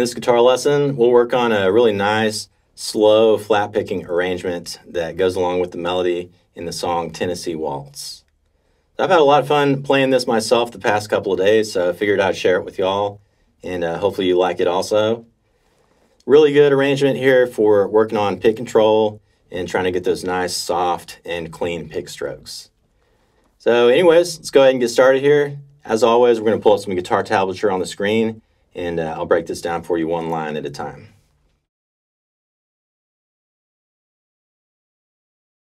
this guitar lesson, we'll work on a really nice, slow flat picking arrangement that goes along with the melody in the song Tennessee Waltz. I've had a lot of fun playing this myself the past couple of days, so I figured I'd share it with y'all, and hopefully you like it also. Really good arrangement here for working on pick control and trying to get those nice, soft, and clean pick strokes. So anyways, let's go ahead and get started here. As always, we're going to pull up some guitar tablature on the screen, and I'll break this down for you one line at a time.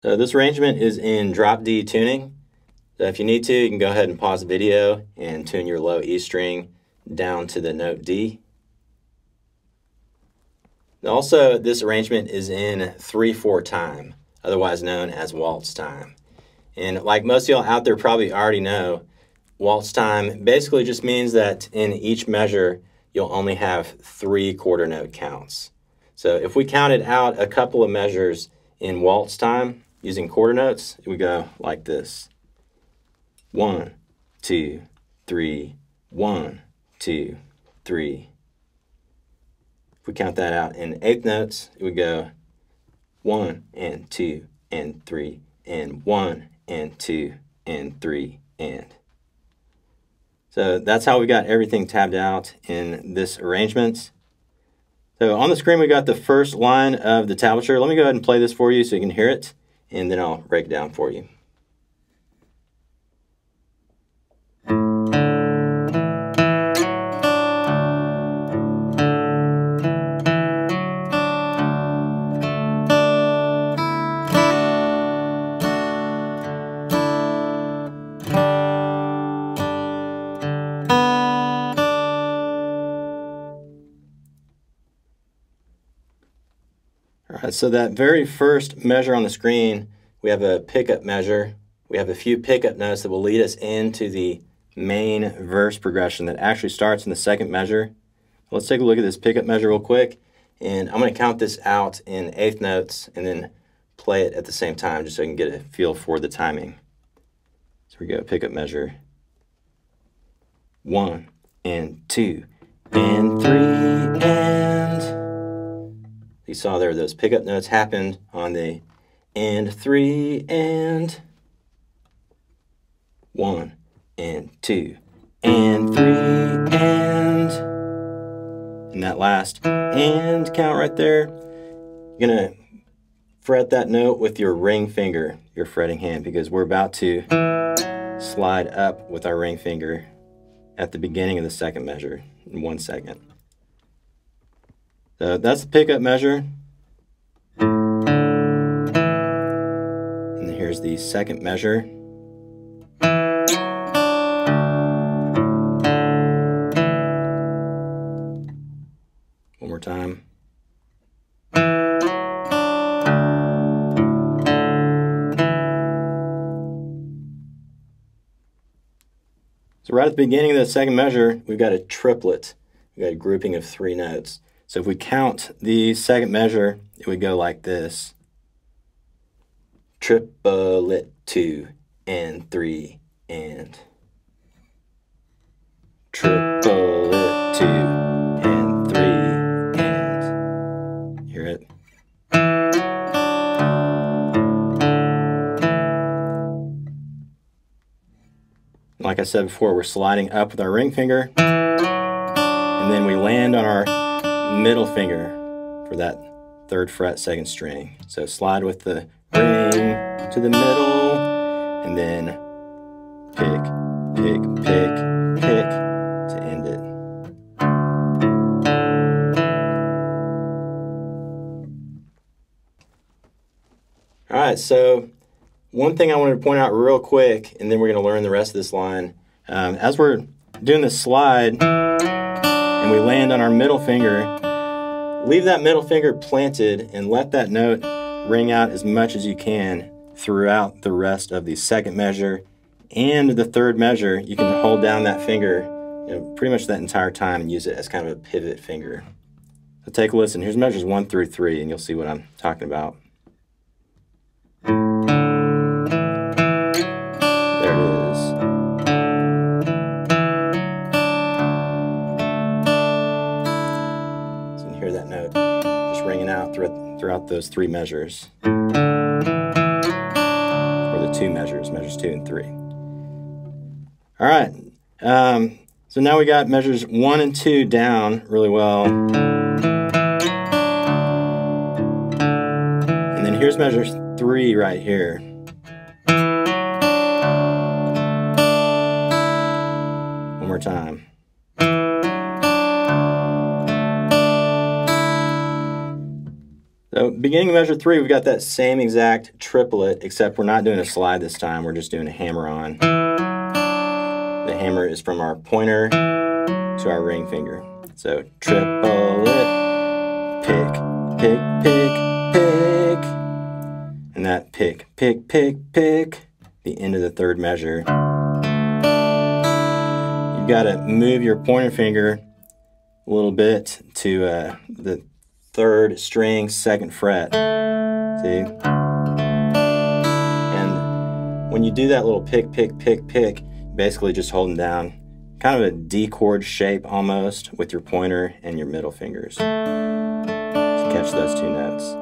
So this arrangement is in drop D tuning. So if you need to, you can go ahead and pause the video and tune your low E string down to the note D. Also, this arrangement is in 3/4 time, otherwise known as waltz time. And like most of y'all out there probably already know, waltz time basically just means that in each measure, you'll only have 3 quarter note counts. So if we counted out a couple of measures in waltz time using quarter notes, it would go like this. 1, 2, 3, 1, 2, 3. If we count that out in eighth notes, it would go 1 and 2 and 3 and 1 and 2 and 3 and. So that's how we got everything tabbed out in this arrangement. So on the screen we got the first line of the tablature. Let me go ahead and play this for you so you can hear it, and then I'll break it down for you. Alright, so that very first measure on the screen, we have a pickup measure. We have a few pickup notes that will lead us into the main verse progression that actually starts in the second measure. Let's take a look at this pickup measure real quick, and I'm going to count this out in eighth notes and then play it at the same time just so I can get a feel for the timing. So we go pickup measure. 1 and 2 and 3 and. You saw there those pickup notes happened on the and 3 and 1 and 2 and 3 and that last and count right there, you're gonna fret that note with your ring finger, your fretting hand, because we're about to slide up with our ring finger at the beginning of the second measure in 1 second. So that's the pickup measure. And then here's the second measure. One more time. So right at the beginning of the second measure, we've got a triplet. We've got a grouping of 3 notes. So if we count the second measure, it would go like this. Triplet 2 and 3 and. Triplet 2 and 3 and. Hear it? Like I said before, we're sliding up with our ring finger, and then we land on our middle finger for that 3rd fret, 2nd string. So slide with the ring to the middle, and then pick, pick, pick, pick to end it. All right, so one thing I wanted to point out real quick, and then we're going to learn the rest of this line. As we're doing this slide, and we land on our middle finger, leave that middle finger planted and let that note ring out as much as you can throughout the rest of the second measure and the third measure. You can hold down that finger, pretty much that entire time and use it as kind of a pivot finger. So take a listen. Here's measures 1 through 3, and you'll see what I'm talking about. There it is. ringing out throughout those 3 measures. Or the 2 measures, measures 2 and 3. All right, so now we got measures 1 and 2 down really well. And then here's measure 3 right here. One more time. So beginning of measure 3, we've got that same exact triplet, except we're not doing a slide this time, we're just doing a hammer on. The hammer is from our pointer to our ring finger. So triplet, pick, pick, pick, pick. And that pick, pick, pick, pick, the end of the 3rd measure. You've got to move your pointer finger a little bit to the 3rd string, 2nd fret. See? And when you do that little pick, pick, pick, pick, basically just holding down kind of a D chord shape almost with your pointer and your middle fingers to catch those 2 notes.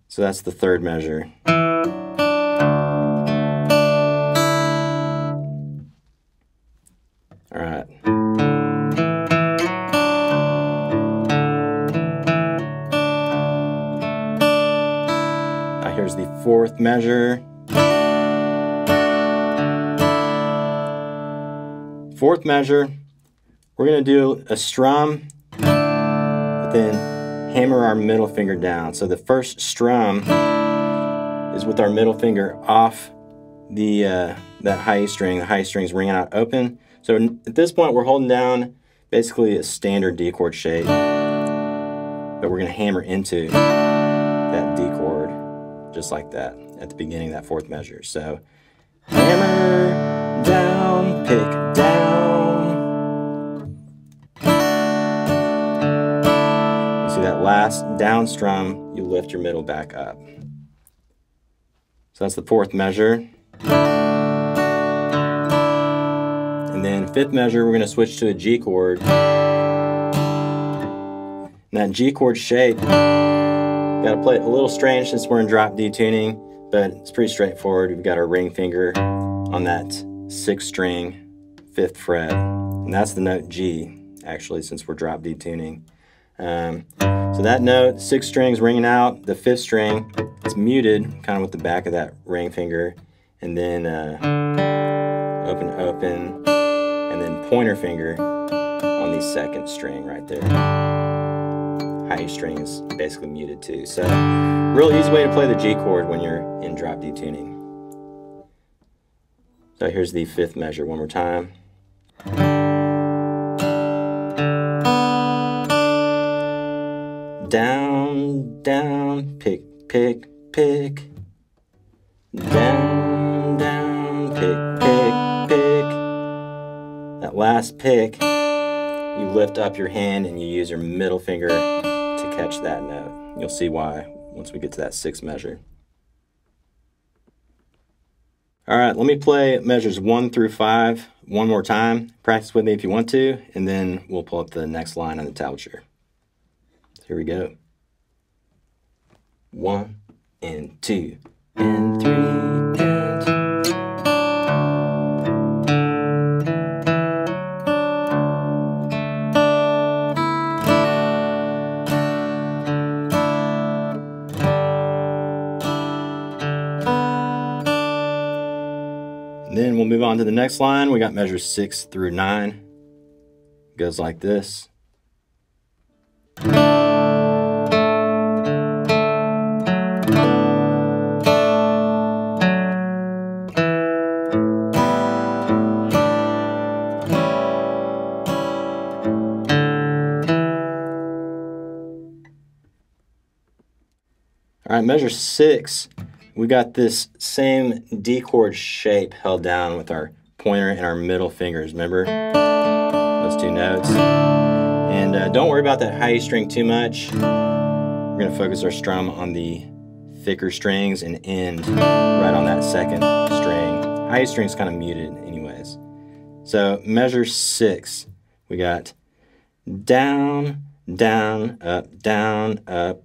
So that's the 3rd measure. All right. Now here's the 4th measure. 4th measure, we're going to do a strum, but then hammer our middle finger down. So the first strum is with our middle finger off the that high string. The high string's ringing out open. So at this point, we're holding down basically a standard D chord shape, but we're going to hammer into that D chord just like that at the beginning of that 4th measure. So hammer down, pick down. You see that last down strum, you lift your middle back up. So that's the 4th measure. And then 5th measure, we're going to switch to a G chord. And that G chord shape, got to play it a little strange since we're in drop D tuning, but it's pretty straightforward. We've got our ring finger on that 6th string, 5th fret, and that's the note G, actually, since we're drop D tuning. So that note, 6th string's ringing out, the 5th string, it's muted, kind of with the back of that ring finger, and then open, open, and then pointer finger on the 2nd string right there. High string is basically muted too. So, real easy way to play the G chord when you're in drop D tuning. So here's the 5th measure one more time. Down, down, pick, pick, pick. Down, down, pick, pick, pick. That last pick, you lift up your hand and you use your middle finger to catch that note. You'll see why once we get to that 6th measure. All right, let me play measures 1 through 5 one more time. Practice with me if you want to, and then we'll pull up the next line on the tablature. Here we go. 1 and 2 and 3 and... Then we'll move on to the next line. We got measures 6 through 9. It goes like this. All right, measure 6. We got this same D chord shape held down with our pointer and our middle fingers, remember? Those 2 notes. And don't worry about that high E string too much. We're going to focus our strum on the thicker strings and end right on that 2nd string. High E string's kind of muted anyways. So measure 6, we got down, down, up, down, up,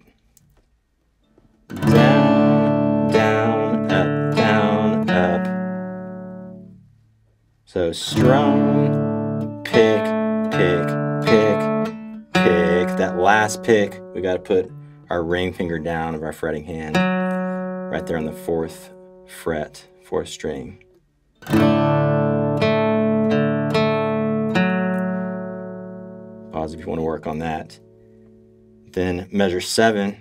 down, down, up, down, up. So strum, pick, pick, pick, pick. That last pick, we got to put our ring finger down of our fretting hand right there on the 4th fret, 4th string. Pause if you want to work on that. Then measure 7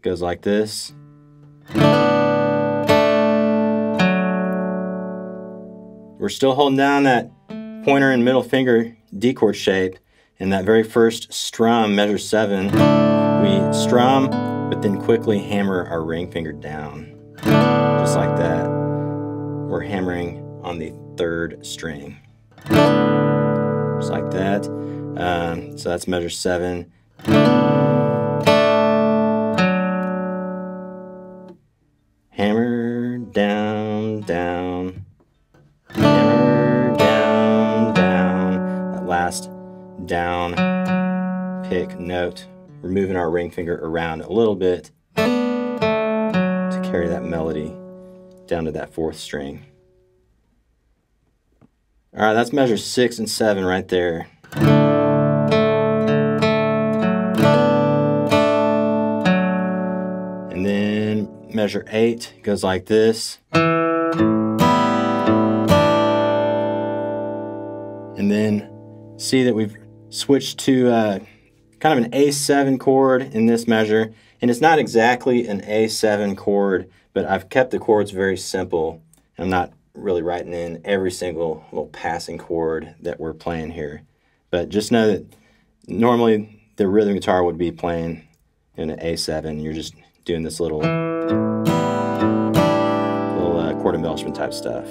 goes like this. We're still holding down that pointer and middle finger D chord shape. In that very first strum, measure 7, we strum, but then quickly hammer our ring finger down. Just like that. We're hammering on the 3rd string. Just like that. So that's measure 7. Hammer, down, down. Hammer, down, down. That last down pick note. We're moving our ring finger around a little bit to carry that melody down to that 4th string. All right, that's measure 6 and 7 right there. And then measure 8 goes like this. And then see that we've switched to kind of an A7 chord in this measure. And it's not exactly an A7 chord, but I've kept the chords very simple. I'm not really writing in every single little passing chord that we're playing here. But just know that normally the rhythm guitar would be playing in an A7. You're just doing this little chord embellishment type stuff.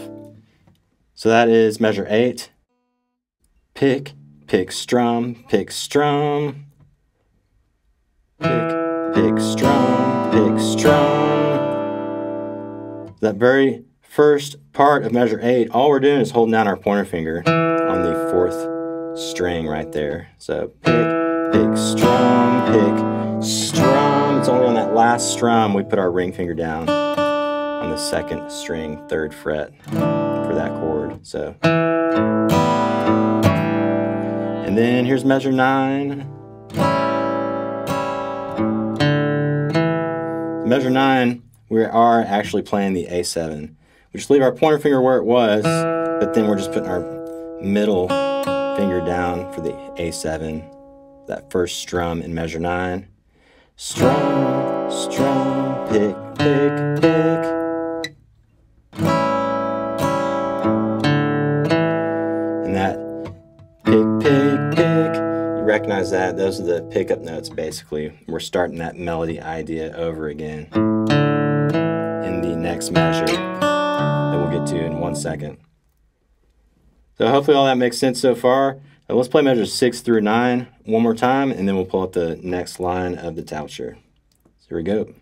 So that is measure 8. Pick, pick, strum, pick, strum. Pick, pick, strum, pick, strum. That very first part of measure 8, all we're doing is holding down our pointer finger on the 4th string right there. So pick, pick, strum, pick, strum. It's only on that last strum we put our ring finger down on the 2nd string, 3rd fret for that chord. So, and then here's measure 9. Measure 9, we are actually playing the A7. We just leave our pointer finger where it was, but then we're just putting our middle finger down for the A7, that first strum in measure 9. Strum, strum, pick, pick, pick. And that pick, pick, pick, you recognize that? Those are the pickup notes, basically. We're starting that melody idea over again in the next measure that we'll get to in 1 second. So hopefully all that makes sense so far. Let's play measures 6 through 9 one more time, and then we'll pull up the next line of the tablature. So here we go.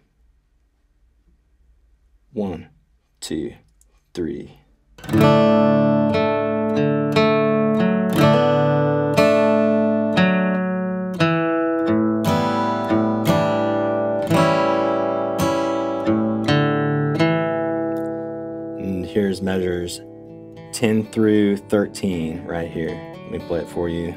1, 2, 3. And here's measures 10 through 13 right here. Let me play it for you.